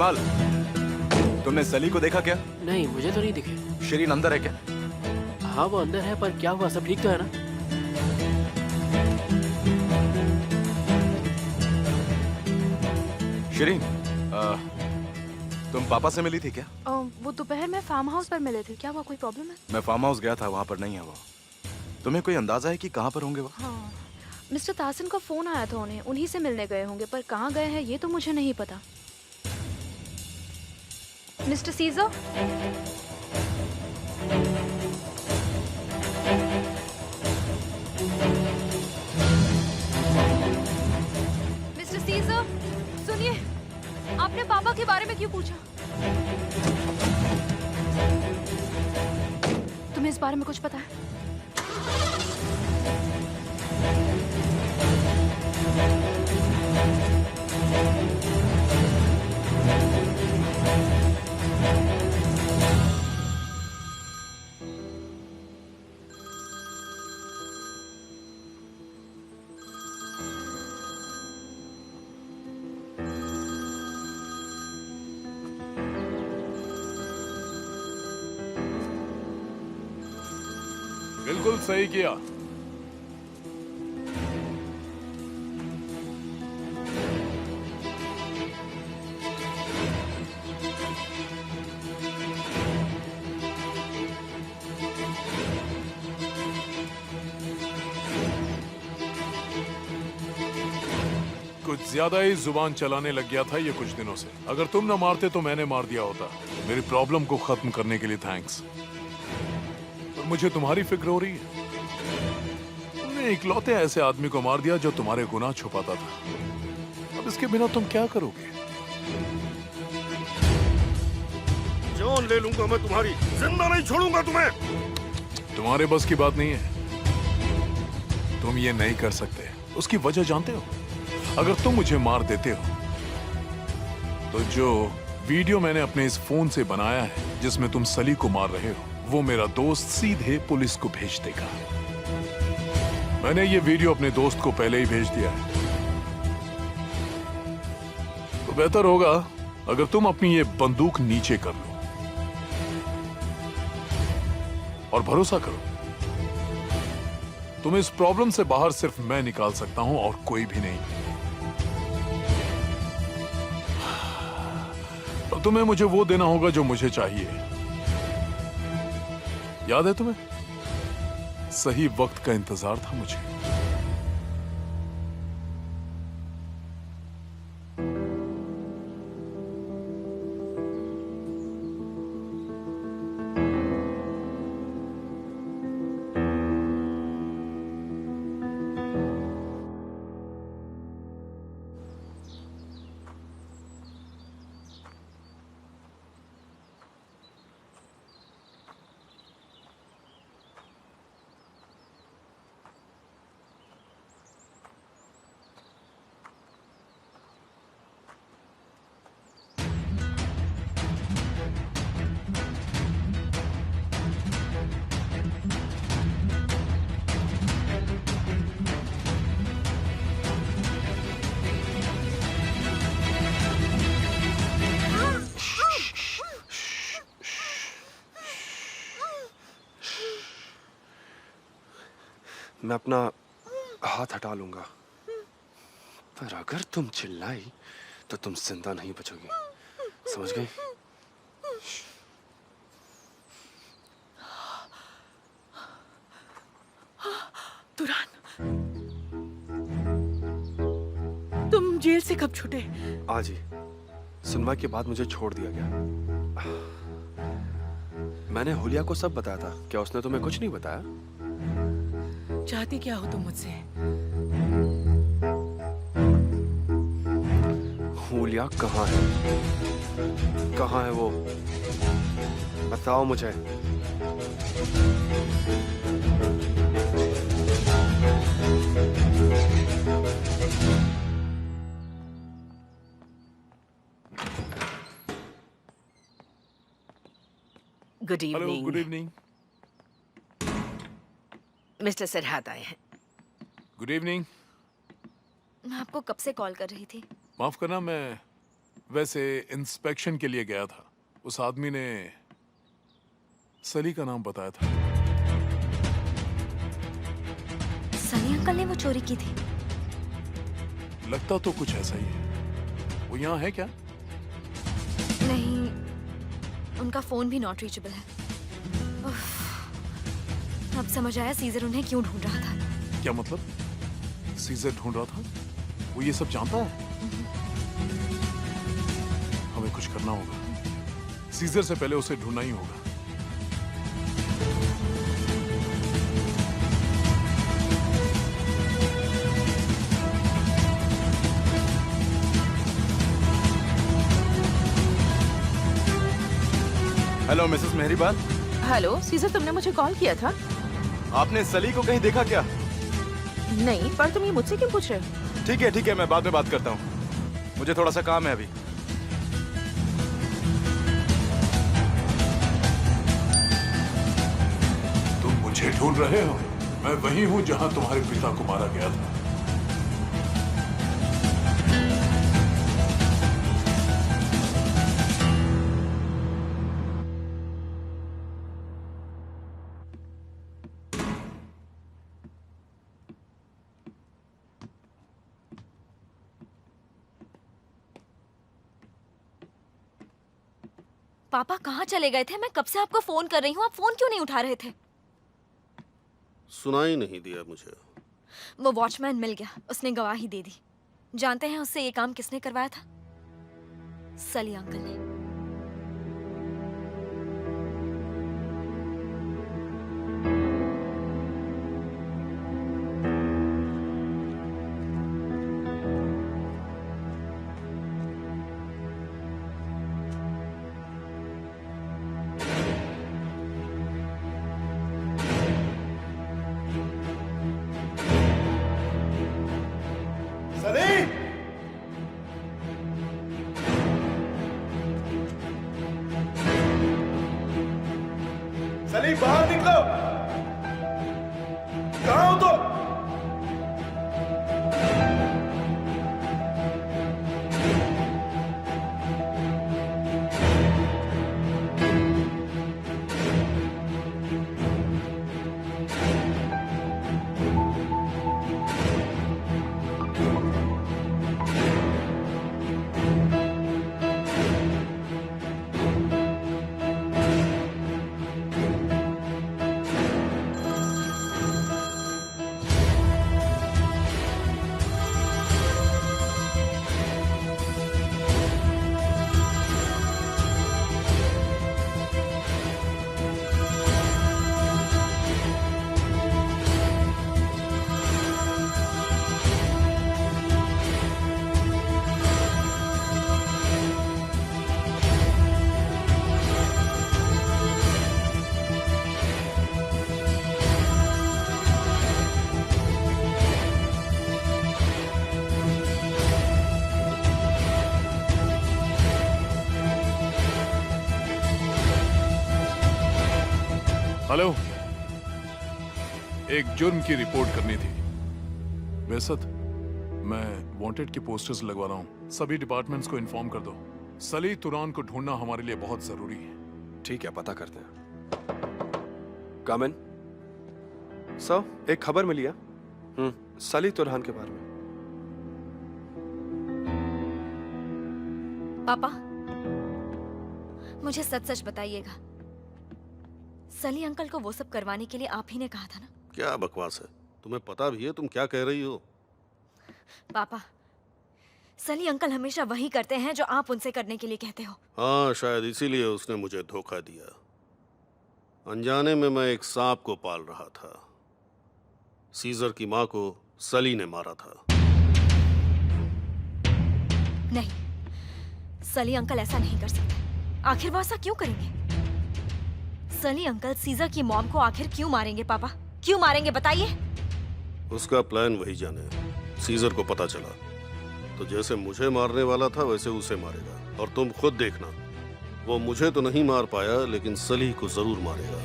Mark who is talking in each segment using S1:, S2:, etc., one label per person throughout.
S1: जमाल, तुमने सली को देखा क्या?
S2: नहीं, मुझे तो नहीं दिखे।
S1: शिरीन अंदर है क्या?
S2: हाँ वो अंदर है, पर क्या हुआ? सब ठीक तो है ना?
S1: शिरीन, तुम पापा से मिली थी क्या?
S3: वो दोपहर में फार्म हाउस पर मिले थे। क्या हुआ, कोई प्रॉब्लम है?
S1: मैं फार्म हाउस गया था, वहाँ पर नहीं है वो। तुम्हें कोई अंदाजा है कि कहाँ पर होंगे वो?
S3: हाँ, मिस्टर तासिन का फोन आया था उन्हें, उन्हीं से मिलने गए होंगे, पर कहाँ गए हैं ये तो मुझे नहीं पता। मिस्टर सीजर, मिस्टर सीजर, सुनिए, आपने पापा के बारे में क्यों पूछा? तुम्हें इस बारे में कुछ पता है?
S4: बिल्कुल सही किया। कुछ ज्यादा ही जुबान चलाने लग गया था ये कुछ दिनों से। अगर तुम ना मारते तो मैंने मार दिया होता। मेरी प्रॉब्लम को खत्म करने के लिए थैंक्स। पर मुझे तुम्हारी फिक्र हो रही है। तुमने इकलौते ऐसे आदमी को मार दिया जो तुम्हारे गुनाह छुपाता था। अब इसके बिना तुम क्या करोगे?
S5: जान ले लूंगा मैं तुम्हारी, जिंदा नहीं छोड़ूंगा तुम्हें।
S4: तुम्हारे बस की बात नहीं है। तुम ये नहीं कर सकते। उसकी वजह जानते हो? अगर तुम मुझे मार देते हो तो जो वीडियो मैंने अपने इस फोन से बनाया है जिसमें तुम सली को मार रहे हो, वो मेरा दोस्त सीधे पुलिस को भेज देगा। मैंने ये वीडियो अपने दोस्त को पहले ही भेज दिया है। तो बेहतर होगा अगर तुम अपनी ये बंदूक नीचे कर लो और भरोसा करो, तुम्हें इस प्रॉब्लम से बाहर सिर्फ मैं निकाल सकता हूं और कोई भी नहीं। अब तुम्हें मुझे वो देना होगा जो मुझे चाहिए। याद है तुम्हें? सही वक्त का इंतजार था मुझे।
S5: मैं अपना हाथ हटा लूंगा, पर अगर तुम चिल्लाई तो तुम जिंदा नहीं बचोगी, समझ गई?
S6: तुरान, तुम जेल से कब छूटे?
S5: आज ही सुनवाई के बाद मुझे छोड़ दिया गया। मैंने हुलिया को सब बताया था। क्या उसने तुम्हें कुछ नहीं बताया?
S6: चाहती क्या हो तुम मुझसे?
S5: हुलिया कहाँ है? कहाँ है वो? बताओ मुझे।
S6: Good
S4: hello,
S6: evening.
S4: Good evening.
S6: Mister Sarhad आए हैं।
S4: Good evening.
S3: मैं आपको कब से कॉल कर रही थी।
S4: माफ करना, मैं वैसे इंस्पेक्शन के लिए गया था। उस आदमी ने सली का नाम बताया था।
S3: सनी अंकल ने वो चोरी की थी।
S4: लगता तो कुछ ऐसा ही है। वो यहाँ है क्या?
S3: नहीं, उनका फोन भी नॉट रीचेबल है। उफ, अब समझ आया सीजर उन्हें क्यों ढूंढ रहा था।
S4: क्या मतलब? सीजर ढूंढ रहा था? वो ये सब जानता है? हमें कुछ करना होगा। सीजर से पहले उसे ढूंढना ही होगा।
S1: हेलो मिसेस मेहरीबान,
S7: हेलो सीजर, तुमने मुझे कॉल किया था?
S1: आपने सली को कहीं देखा क्या?
S7: नहीं, पर तुम ये मुझसे क्यों पूछ रहे हो?
S1: ठीक है, मैं बाद में बात करता हूँ। मुझे थोड़ा सा काम है अभी।
S4: तुम मुझे ढूंढ रहे हो? मैं वही हूँ जहाँ तुम्हारे पिता को मारा गया था।
S3: पापा कहाँ चले गए थे? मैं कब से आपको फोन कर रही हूँ, आप फोन क्यों नहीं उठा रहे थे?
S8: सुनाई नहीं दिया मुझे।
S3: वो वॉचमैन मिल गया, उसने गवाही दे दी। जानते हैं उससे ये काम किसने करवाया था? सली अंकल ने।
S1: सली बाहर निकलो। कहाँ हो तुम?
S4: हेलो, एक जुर्म की रिपोर्ट करनी थी। बेसत, मैं वांटेड के पोस्टर्स लगवा रहा हूँ। सभी डिपार्टमेंट्स को इन्फॉर्म कर दो। सली तुरान को ढूंढना हमारे लिए बहुत जरूरी है।
S5: ठीक है, पता करते हैं। कामन सर, एक खबर मिली है सली तुरहान के बारे में।
S3: पापा, मुझे सच सच बताइएगा, सली अंकल को वो सब करवाने के लिए आप ही ने कहा था ना?
S8: क्या बकवास है, तुम्हें पता भी है तुम क्या कह रही हो?
S3: पापा, सली अंकल हमेशा वही करते हैं जो आप उनसे करने के लिए कहते हो।
S8: हाँ, शायद इसीलिए उसने मुझे धोखा दिया। अनजाने में मैं एक सांप को पाल रहा था। सीजर की माँ को सली ने मारा था।
S3: नहीं, सली अंकल ऐसा नहीं कर सकते। आखिर वो ऐसा क्यों करेंगे? सली अंकल सीजर की मॉम को आखिर क्यों मारेंगे? पापा, क्यों मारेंगे बताइए।
S8: उसका प्लान वही जाने। सीजर को पता चला तो जैसे मुझे मारने वाला था वैसे उसे मारेगा। और तुम खुद देखना, वो मुझे तो नहीं मार पाया लेकिन सली को जरूर मारेगा।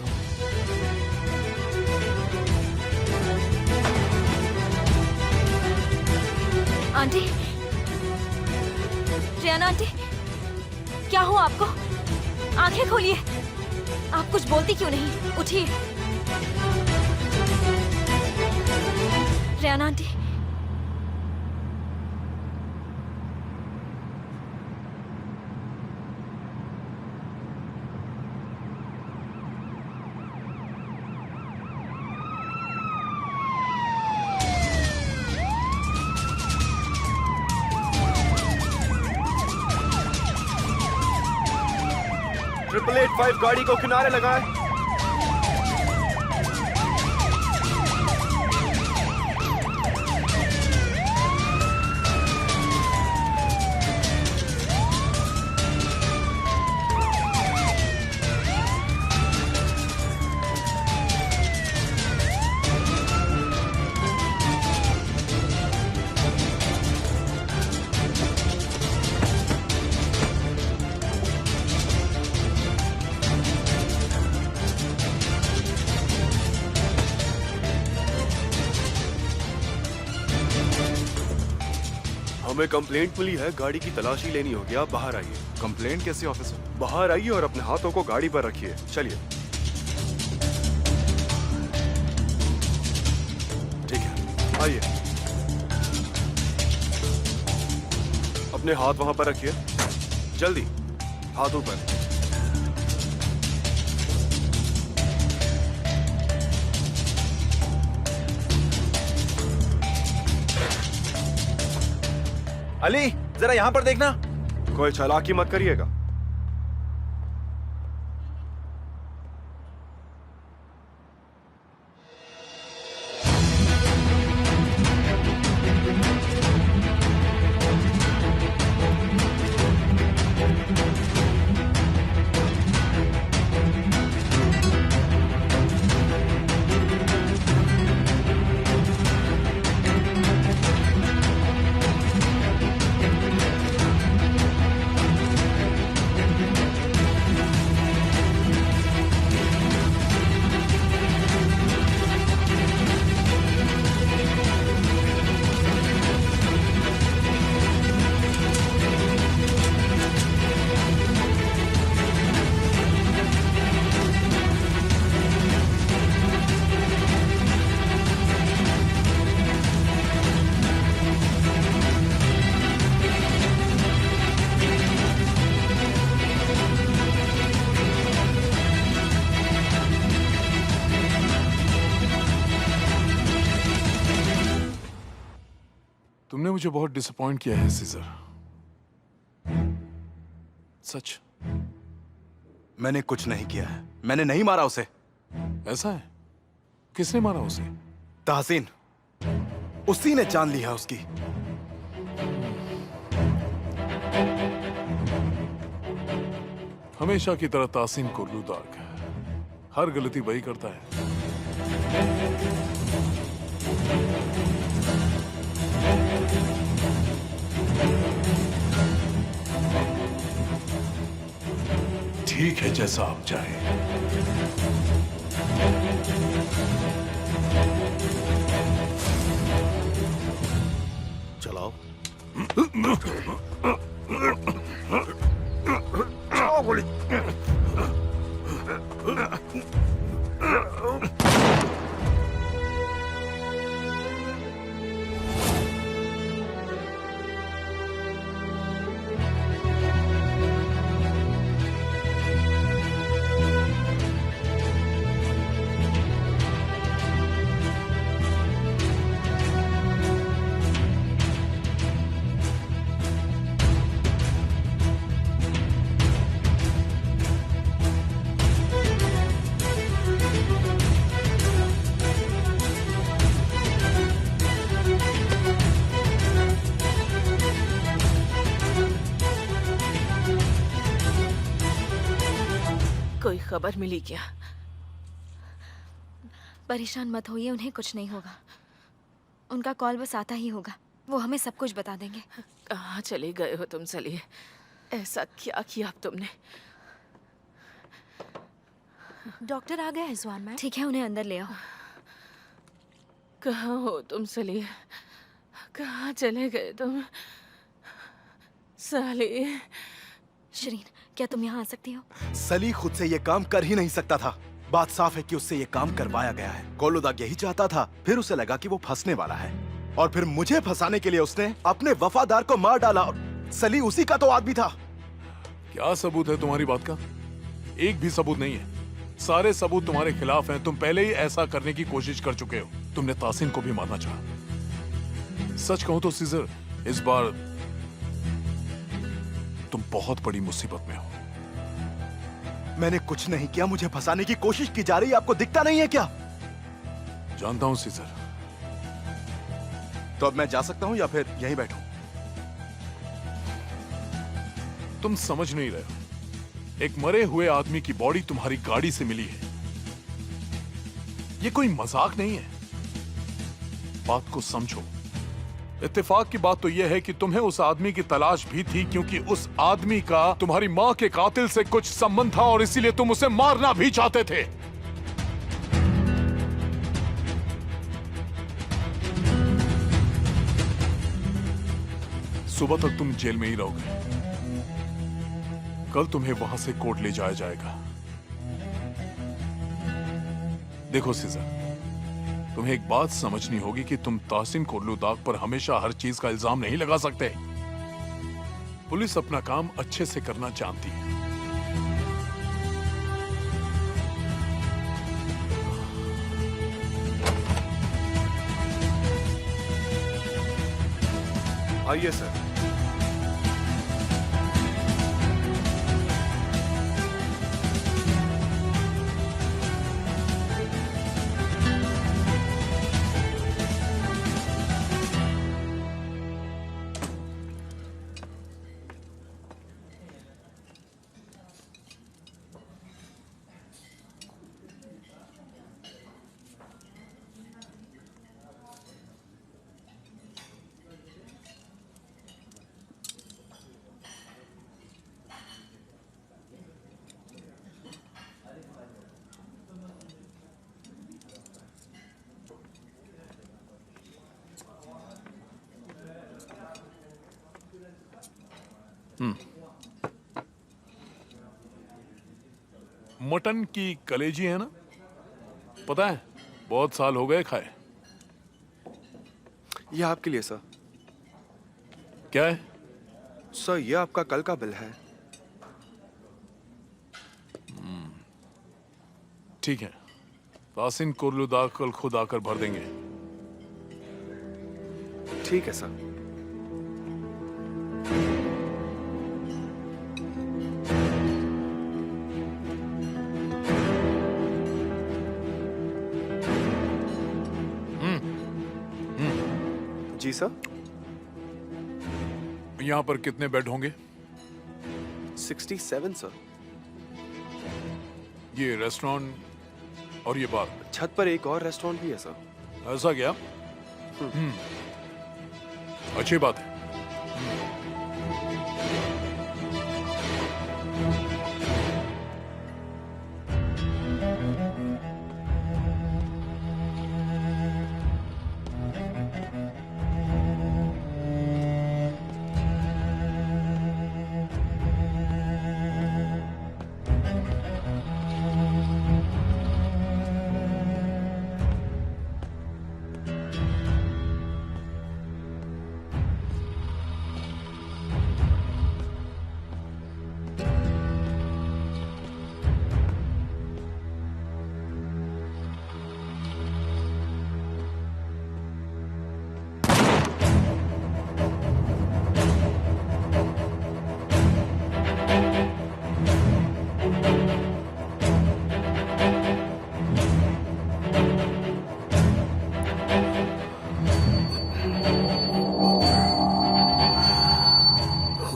S3: आंटी, रियाना आंटी, क्या हुआ आपको? आंखें खोलिए। आप कुछ बोलती क्यों नहीं? उठिए। रेहाना आंटी,
S5: ट्रिपल 85 गाड़ी को किनारे लगाए। हमें कंप्लेंट मिली है, गाड़ी की तलाशी लेनी होगी। आप बाहर आइए।
S1: कंप्लेंट कैसी ऑफिसर?
S5: बाहर आइए और अपने हाथों को गाड़ी पर रखिए। चलिए।
S1: ठीक है,
S5: आइए। अपने हाथ वहां पर रखिए। जल्दी, हाथों पर।
S1: अली जरा यहाँ पर देखना।
S5: कोई चालाकी मत करिएगा।
S4: तुमने मुझे बहुत डिसअपॉइंट किया है सीजर, सच।
S1: मैंने कुछ नहीं किया है। मैंने नहीं मारा उसे।
S4: ऐसा है? किसने मारा उसे?
S1: तहसीन, उसी ने जान ली है उसकी।
S4: हमेशा की तरह तासीन कुर्लू दाग, हर गलती वही करता है। ठीक है, जैसा आप चाहें।
S8: चलाओ।
S5: गोली।
S6: कोई खबर मिली क्या?
S3: परेशान मत होइए, उन्हें कुछ नहीं होगा। उनका कॉल बस आता ही होगा, वो हमें सब कुछ बता देंगे।
S6: कहाँ चले गए हो तुम सलिए? ऐसा क्या किया तुमने?
S7: डॉक्टर आ गया है जुआन मैम।
S3: ठीक है, उन्हें अंदर ले आओ।
S6: कहाँ हो तुम सलिए? कहाँ चले गए तुम? साली,
S3: शरीन, क्या तुम यहाँ आ सकती हो?
S1: सली खुद से ये काम कर ही नहीं सकता था। बात साफ है कि उससे ये काम करवाया गया है। कोलुदाग यही चाहता था, फिर उसे लगा कि वो फंसने वाला है और फिर मुझे फंसाने के लिए उसने अपने वफादार को मार डाला और सली उसी का तो आदमी था।
S4: क्या सबूत है तुम्हारी बात का? एक भी सबूत नहीं है। सारे सबूत तुम्हारे खिलाफ हैं। तुम पहले ही ऐसा करने की कोशिश कर चुके हो। तुमने तासिन को भी मारना चाहा। सच कहूं तो सीजर, इस बार तुम बहुत बड़ी मुसीबत में हो।
S1: मैंने कुछ नहीं किया, मुझे फंसाने की कोशिश की जा रही है। आपको दिखता नहीं है क्या?
S4: जानता हूं सीजर।
S1: तो अब मैं जा सकता हूं या फिर यहीं बैठूं?
S4: तुम समझ नहीं रहे हो। एक मरे हुए आदमी की बॉडी तुम्हारी गाड़ी से मिली है। ये कोई मजाक नहीं है। बात को समझो। इत्तेफाक की बात तो यह है कि तुम्हें उस आदमी की तलाश भी थी क्योंकि उस आदमी का तुम्हारी मां के कातिल से कुछ संबंध था और इसीलिए तुम उसे मारना भी चाहते थे। सुबह तक तुम जेल में ही रहोगे। कल तुम्हें वहां से कोर्ट ले जाया जाएगा। देखो सीजर, तुम्हें एक बात समझनी होगी कि तुम तासिन कोलुदाग पर हमेशा हर चीज का इल्जाम नहीं लगा सकते। पुलिस अपना काम अच्छे से करना जानती है।
S5: आइए सर।
S4: मटन की कलेजी है ना? पता है, बहुत साल हो गए खाए।
S5: ये आपके लिए सर।
S4: क्या है?
S5: सर, ये आपका कल का बिल है।
S4: ठीक है, तासिन कोलुदाग कल खुद आकर भर देंगे।
S5: ठीक है सर। जी सर।
S4: यहां पर कितने बेड होंगे?
S5: 67 सर।
S4: ये रेस्टोरेंट और ये बार,
S5: छत पर एक और रेस्टोरेंट भी है सर।
S4: ऐसा क्या? अच्छी बात है।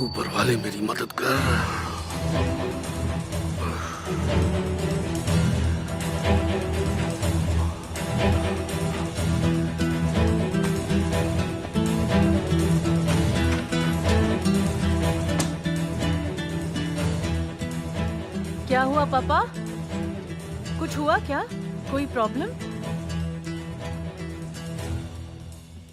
S8: ऊपर वाले मेरी मदद कर।
S7: क्या हुआ पापा? कुछ हुआ क्या? कोई प्रॉब्लम?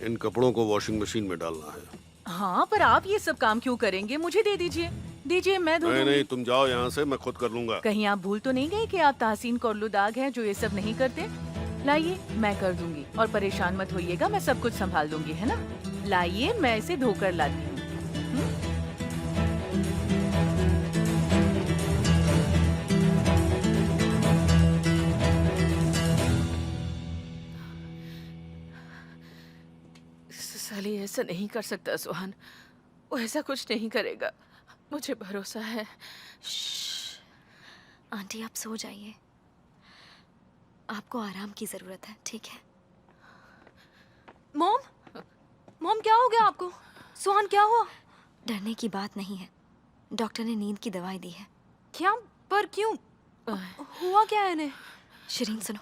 S8: इन कपड़ों को वॉशिंग मशीन में डालना है।
S7: हाँ, पर आप ये सब काम क्यों करेंगे? मुझे दे दीजिए, दीजिए मैं धो
S8: नहीं
S7: दूंगी।
S8: नहीं, तुम जाओ यहाँ से, मैं खुद कर लूंगा।
S7: कहीं आप भूल तो नहीं गए कि आप ताहसीन कोर्लुदाग हैं जो ये सब नहीं करते? लाइए मैं कर दूंगी और परेशान मत होइएगा, मैं सब कुछ संभाल दूंगी, है ना? लाइए मैं इसे धोकर लाती हूँ।
S6: सली ऐसा नहीं कर सकता सुहान, वो ऐसा कुछ नहीं करेगा, मुझे भरोसा है।
S3: आंटी आप सो जाइए, आपको आराम की जरूरत है, ठीक है?
S9: मॉम, मॉम क्या हो गया आपको? सुहान क्या हुआ?
S3: डरने की बात नहीं है, डॉक्टर ने नींद की दवाई दी है।
S9: क्या? पर क्यों? हुआ क्या है इन्हें?
S3: शिरीन सुनो,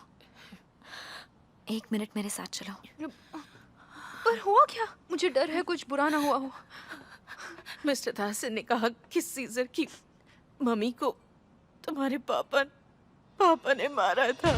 S3: 1 मिनट मेरे साथ चलो।
S9: पर हुआ क्या? मुझे डर है कुछ बुरा ना हुआ हो।
S6: मिस्टर ताहसीन ने कहा कि सीजर की मम्मी को तुम्हारे पापा ने मारा था।